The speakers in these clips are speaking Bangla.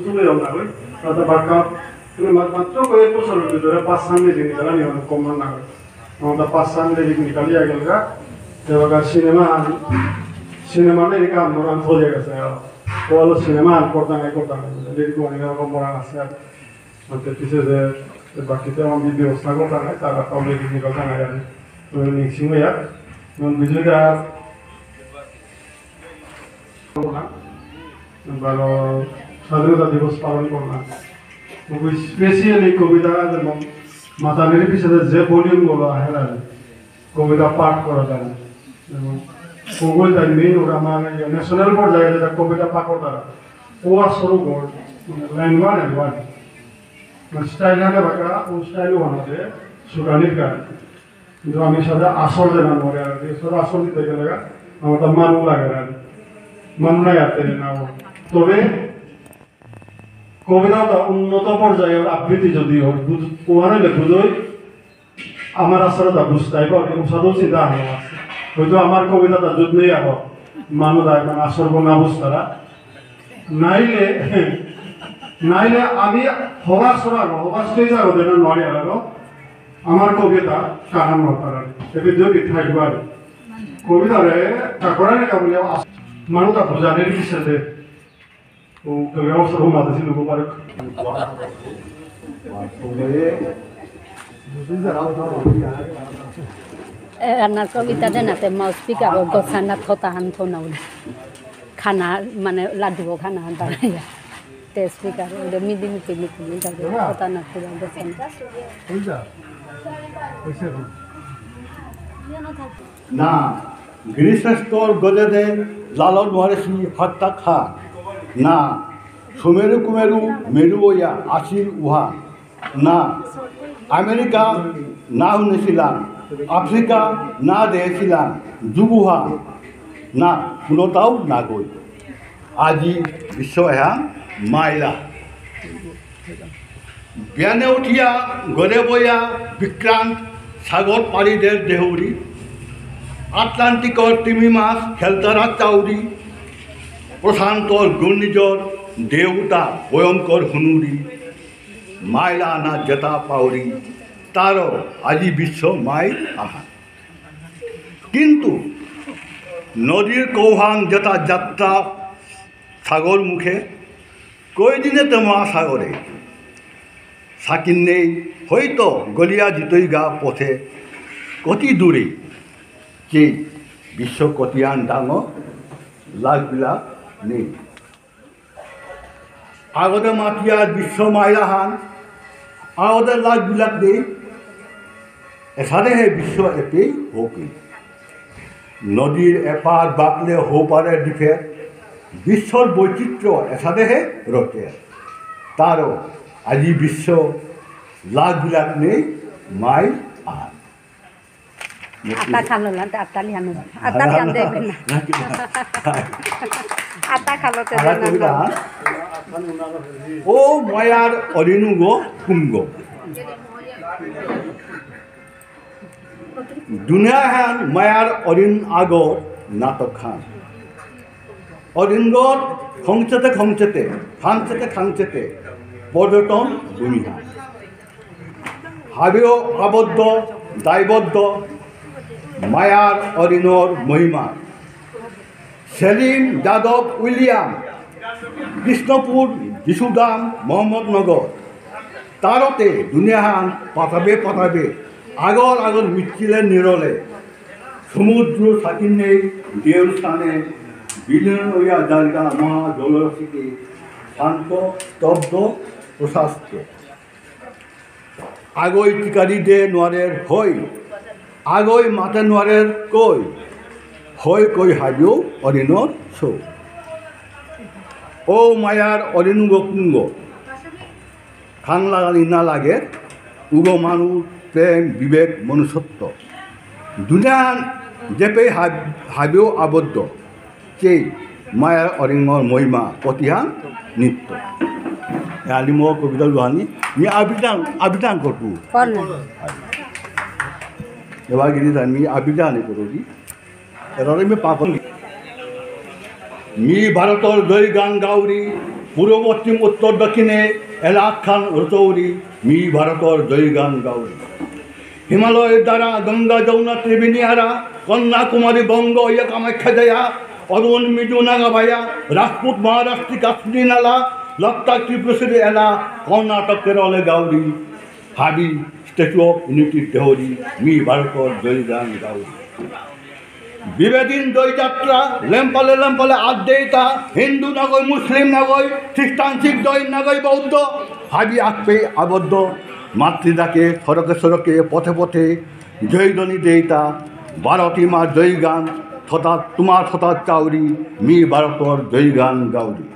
তুলে রওনা হয় তাতে বাক্কা তুমি মাত্র কয়েক বছরের ভিতরে 5 নিকালা নিয়ম কম না হয় আমাদের 5 নিকালি আগেলগা এবার সিনেমা নেই কাম মরান চলে গেছে ওয়ালো সিনেমা করতাম এরকম অনেক রকম মরান আছে আর পিছিয়ে যে বাকিতে আমি ব্যবস্থা করতে নাই তারা তাহলে নিকাল জানা যায় নিশ্চিং হইয়া বিজয়টা স্বাধীনতা দিবস পালন করলাম স্পেশালি কবিতা যেমন মাতানের পিছনে যে ভলিউমগুলো আহে না কবিতা পাঠ করা যায় যেমন ভূগোল তাই মেইন ওরা আমার ন্যাশনাল পর্যায়ে যেটা কবিতা পাঠ করা ও আসরও গড় লাইন 1 and 1 স্টাইল হাতে বাঁকা ও স্টাইলও বানাতে সুগানির গান কিন্তু আমি সাথে আসর দেনা মরে আর সাথে আসর দিতে গেলে আমার তো মানু লাগে আর মানু নাই আতে না তবে কবিতাটা উন্নত পর্যায়ের আবৃত্তি যদি ওখানে বুঝই আমার আসরটা বুঝতে পারবে সাধু চিন্তা আলো আছে হয়তো আমার কবিতাটা যদি নেই আহ মানুষ মানে আসর বোনা বুঝতারা নাইলে আমি হবার সরাগো হবার স্টেজ আগে নয় আলো আমার কবিতা কাহান হতার এটি যদি থাকবে আর কবিতারে কাকড়া রেখা বলে মানুষটা বোঝানের বিষয়ে ও ব্যবস্থা ঘুমাতে ছিল পারে আপনার কবিতা দেনাতে মাউস পিকাব গছানা থতা হান থনাও খানা মানে লাড্ডু খানা হান বানাইয়া তে স্পিকার ওটা মিটি যাবে থতা না পুরা গছানা না গিরিশ্রেষ্ঠর গজেদে লালন মহারেশি হত্যা খা না সুমেরু কুমেরু মেরু ওয়া আসির উহা না আমেরিকা না শুনেছিলাম আফ্রিকা না দেখেছিলাম যুগুহা না কোনোটাও না গই আজি বিশ্ব এহা মাইলা বিয়ানে উঠিয়া গড়ে বইয়া বিক্রান্ত সাগর পাড়িদের দেহৌরি আটলান্টিকর তিমি মাছ খেলতারা চাউরি প্রশান্তর ঘূর্ণিঝড় দেউতা ভয়ঙ্কর হুনুরি মাইলা না জেতা পাউরি তারও আজি বিশ্ব মাইল আহা কিন্তু নদীর কৌহান জেতা যাত্রা সাগর মুখে কয়দিনে তো মহাসাগরে সাকিন নেই হয়তো গলিয়া জিতই গা পথে কতি দূরে যে বিশ্ব কতিয়ান ডাঙর লাখবিলাক নেই আগতে মাতিয়ার বিশ্ব মাইলাহান আগতে লাখবিলাক নেই এসারেহে বিশ্ব এতেই হোকে নদীর এপার বাকলে হোপারে দিকে বিশ্বর বৈচিত্র্য এসারেহে রটে তারও আজি বিশ্ব লাখবিলাক নেই মাইল আহান আটা খালো না আটা লিয়ান আটা লিয়ান দেবেন না আটা খালোতে ও ময়ার অরিনুগ কুঙ্গ দুনিয়া হ্যান মায়ার অরিন আগর নাটক খান অরিনগর খংচেতে খাংচেতে পর্যটন ভূমিকা হাবেও আবদ্ধ দায়বদ্ধ মায়ার অরিনর মহিমা সেলিম যাদব উইলিয়াম কৃষ্ণপুর যিশুদাম মোহাম্মদনগর তারতে দুনিয়াহান পাতাবে আগর মিছিলে নিরলে সমুদ্র সাকিন নেই দেউস্থানে বিলীন হইয়া জায়গা মহা জলরাশিতে শান্ত স্তব্ধ প্রশাস্ত আগই টিকারি দে নোয়ারের হই আগই মাতে নোয়ারের কই হাবিও অরিনর সৌ ও মায়ার অরিনুগ কুঙ্গ খাং লাগানি না লাগে উগ মানুষ প্রেম বিবেক মনুষ্যত্ব দুনিয়ান যেপে হাবিও আবদ্ধ সেই মায়ার অরিঙর মহিমা প্রতিহান নিত্য আলিম কবিতা লোহানি মি আবিদান করবো এবার গিয়ে আমি আবিদান করি এরা আমি পাপন মি ভারতর জয় গান গাউরি পূর্ব পশ্চিম উত্তর দক্ষিণে এলাখান রতৌরি মি ভারতর জয়গান গাউরি হিমালয়ের দ্বারা গঙ্গা যমুনা ত্রিবেণীহারা কন্যাকুমারী বঙ্গ ইয়া কামাখ্যা জয়া অরুণ মিজু নাগাভাইয়া রাজপুত মহারাষ্ট্রী কাশ্মীর নালা লক্তা ত্রিপুরেশ্বরী এলা কর্ণাটক কেরলে গাউরি হাবি statue of unity Dehri me ভারতর জয়গান গাউরি বিবেদিন দৈযাত্রা লেম্পালে লেম্পালে আদ্যেতা হিন্দু নগৈ মুসলিম নগৈ খ্রিস্টান শিখ জৈন নগৈ বৌদ্ধ হাবি আকপে আবদ্ধ মাতৃদাকে সড়কে সড়কে পথে পথে জয়ধ্বনি দেইতা ভারতী মা জয়গান তথা তোমার তথা চাউরি মি ভারতর জয়গান গাউরি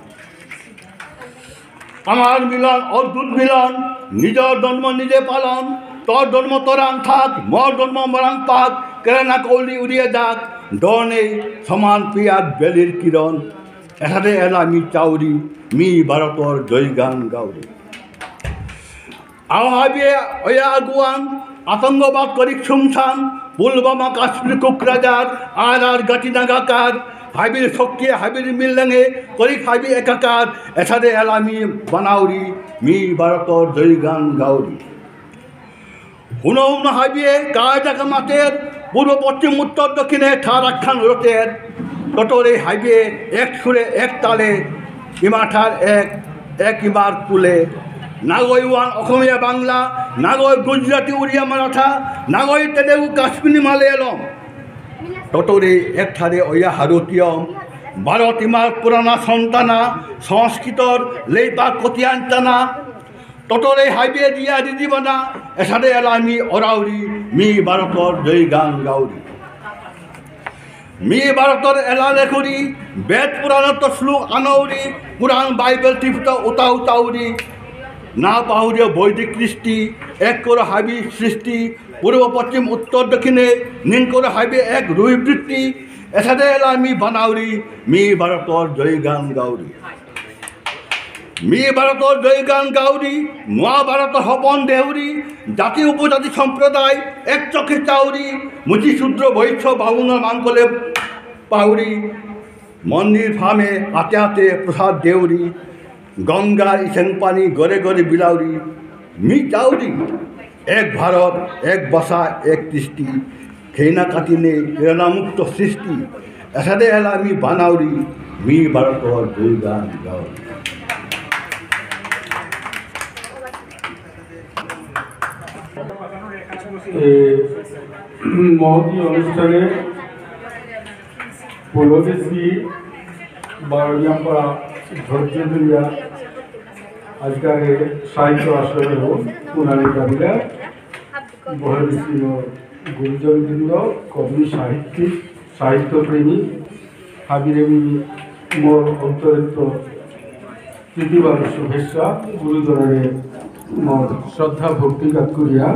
আমার মিলন অদ্ভুত মিলন নিজের জন্ম নিজে পালন তোর জন্ম তোরাং থাক মোর জন্ম মরাং পাক কেরানা কৌলি উড়িয়ে যাক ডনে সমান পিয়াজ বেলির কিরণ এখানে এলা মি চাউরি মি ভারতর জয়গান গাউরি আওয়াবে ওয়া আগুয়ান আতঙ্কবাদ করি শুমসান পুলবামা কাশ্মীর কুকরাজার আর গাটিনাগাকার হাবির শক্তি হাবির মিল্লাঙে করি হাবি একাকার এসাদে এলামি বানাউরি মি ভারতর জয়গান গাউরি হুনৌন হাবিয়ে কায়দাকা মাতের পূর্ব পশ্চিম উত্তর দক্ষিণে ঠারাখান রোতের তটরে হাবিয়ে এক সুরে এক তালে ইমাঠার এক ইমার কুলে নাগৈ ওয়ান অসমীয়া বাংলা নাগৈ গুজরাটি উড়িয়া মারাঠা নাগৈ তেলেগু কাশ্মীরি মালয়ালম তটরে একঠারে ওয়া ভারতীয়ম ভারতীমার পুরানা সন্তানা সংস্কৃতর লেপা কতিয়াঞ্চানা তটরে হাইবে দিয়া দিদিবানা এসাদে এলামি অরাউরি মি ভারতর জয়গান গাউরি মি ভারতর এলা লেখুরি বেদ পুরাণত শ্লোক আনৌরি পুরাণ বাইবেল টিফত উতাউ তাউরি না পাহুরিয়া বৈদিক কৃষ্টি এক করে হাবি সৃষ্টি পূর্ব পশ্চিম উত্তর দক্ষিণে নিন করে হাইবে এক রুই বৃত্তি এসাদে এলামি বানাউরি মি ভারতর জয়গান গাউরি মি ভারতর জয়গান গাউরি মহাভারত হবন দেউরি জাতি উপজাতি সম্প্রদায় এক চোখে চাউরি মুচি শূদ্র বৈশ্য বাউনার মাঙ্গলে পাউরি মন্দির ফামে হাতে হাতে প্রসাদ দেউরি গঙ্গা ইসেন পানি গড়ে গড়ে বিলাউরি মি চাউরি এক ভারত এক বসা এক কৃষ্টি খেনা কাটিনে প্রেরণামুক্ত সৃষ্টি এসাদে এলামি বানাউরি মি ভারতর জয়গান গাউরি মহতি অনুষ্ঠানে পূর্বদেশী বারোয়াম্পা ধৈর্য ধরিয়া আজকাল সাহিত্য আশ্রমের পুনালী কাবিলা বহদেশী গুরুজনবৃন্দ কবি সাহিত্যিক সাহিত্যপ্রেমী হাবিরেমি মোর অন্তরিত প্রীতিবাদ শুভেচ্ছা গুরুজনের মোর শ্রদ্ধা ভক্তিঘাত করিয়া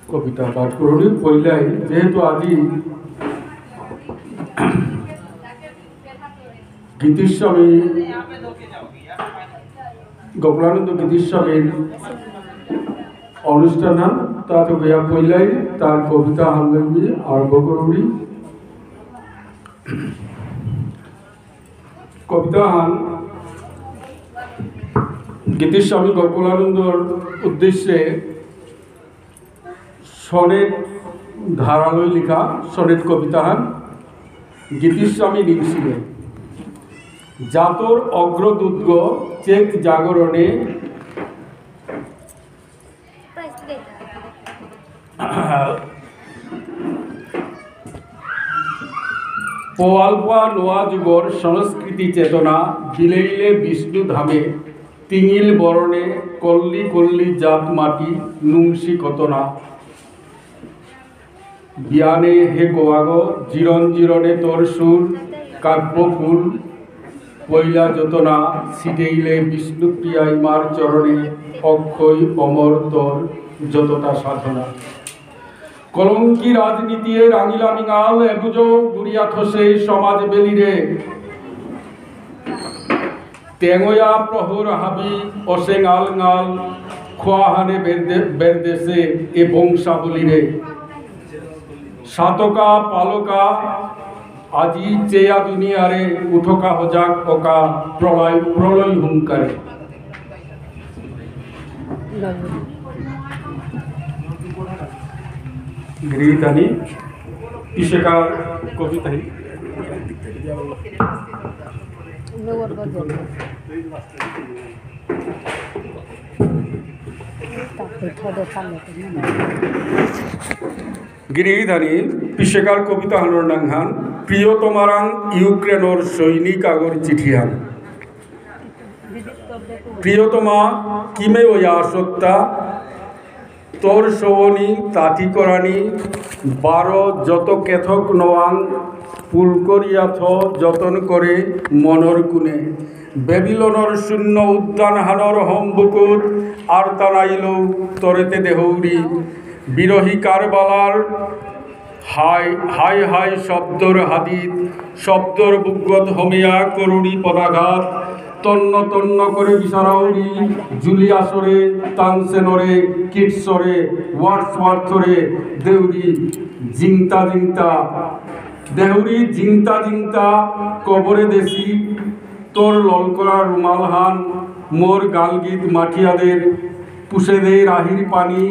কবিতা পাঠ করুন পইলাই যেহেতু আজি গীতিস্বামী গোপালানন্দ গীতিস্বামীর অনুষ্ঠান তাতে গিয়া পইলাই তার কবিতা হামলামি আরম্ভ করুনি কবিতা হান গীতিস্বামী গোপালানন্দর উদ্দেশ্যে সনেট ধারালয় লিখা সনেট কবিতাহান গীতিস্বামী লিখছিলেন জাতর অগ্রদূতগ চেক জাগরণে পোয়ালপা নোয়া যুগর সংস্কৃতি চেতনা বিলেইলে বিষ্ণু ধামে তিঙিল বরণে কল্লি কল্লি জাত মাটি নুংসি কতনা বিয়ানে হে গোয়াগ জিরন জিরনে তোর সুর কাব্য ফুল পৈলা যতনা সিটেইলে বিষ্ণুপ্রিয়া ইমার চরণে অক্ষয় অমর তোর যতটা সাধনা কলঙ্কি রাজনীতি রাঙিলা মিঙাল এগুজ গুড়িয়া খসে সমাজ বেলিরে টেঙয়া প্রহর হাবি অসেঙাল গাল খোয়াহানে বেরদেশে এ বংশাবলীরে সাতকা পালকা আজি চেয়া দুনিয়ারে উঠকা হজাক ওকা প্রলয় প্রলয় হুঙ্কারে। গৃহীত आणि पिशेकार कविता ही গিরিধানী পিশেকার কবিতা হানোর নাংহান প্রিয়তমারাং ইউক্রেনর সৈনিক আগর চিঠিহান প্রিয়তমা কিমে ওয়া সত্তা তোর সবনি তাঁতি করানি 12 যত কেথক নোয়াং পুল করিয়াথ যতন করে মনর কুনে বেবিলনর শূন্য উদ্যান হানর হম্বুকুত আর তানাইল তরেতে দেহৌরি বিরহী কারবালার হাই হাই হাই শব্দর হাদিদ শব্দর বুগত হমিয়া করুণী পদাঘাত তন্ন তন্ন করে বিসারাউরি জুলিয়াসরে তানসেনরে কিটসরে ওয়ার্ডসওয়ার্থরে দেউরি জিংতা জিংতা দেহুরি জিংতা জিংতা কবরে দেশি তোর ললকরা রুমালহান মোর গালগীত মাঠিয়াদের পুষেদে রাহির পানি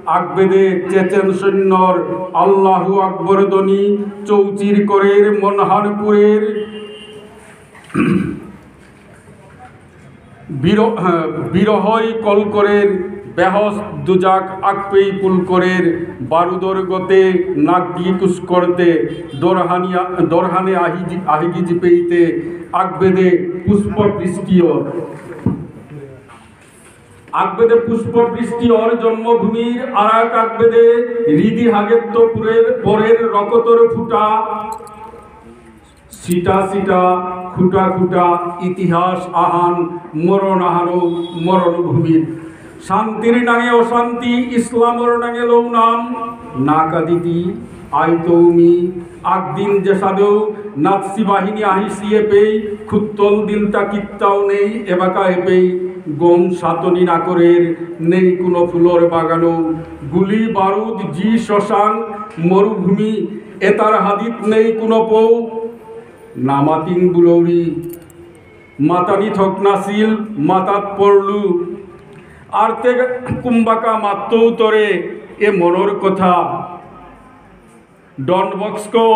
আকবেদে চেচেন সৈন্যর আল্লাহু আকবর ধ্বনি চৌচির করের মনহানপুরের বিরহই কলকরের বেহস দুজাক আকপেই পুলকরের বারুদর গতে নাগি কুস করতে দরহানে আহিগি জিপেইতে আকবেদে পুষ্প বৃষ্টিও আকবেদে পুষ্প বৃষ্টি অর জন্মভূমির আরাক আকবেদে হৃদি হাগেত্তপুরের পরের রকতর ফুটা সিটা সিটা খুটা খুটা ইতিহাস আহান মরণ আহানো মরণ ভূমির শান্তির নাঙে অশান্তি ইসলামর নাঙে লৌ নাম নাকা দিদি আইতৌমি আকদিন যে সাদেও নাৎসি বাহিনী আহিসিয়ে পেই খুত্তল দিলতা কিত্তাও নেই এবাকা এপেই গম সাতনি নাকরের নেই কোনো ফুলর বাগানো গুলি বারুদ জি শ্মশান মরুভূমি এতার হাদিত নেই কোনো পৌ নামাতিং বুলৌরি মাতানি থকনাসিল মাতাত পড়লু আর তে কুম্বাকা মাত্তৌ তরে এ মনর কথা ডন বক্সকো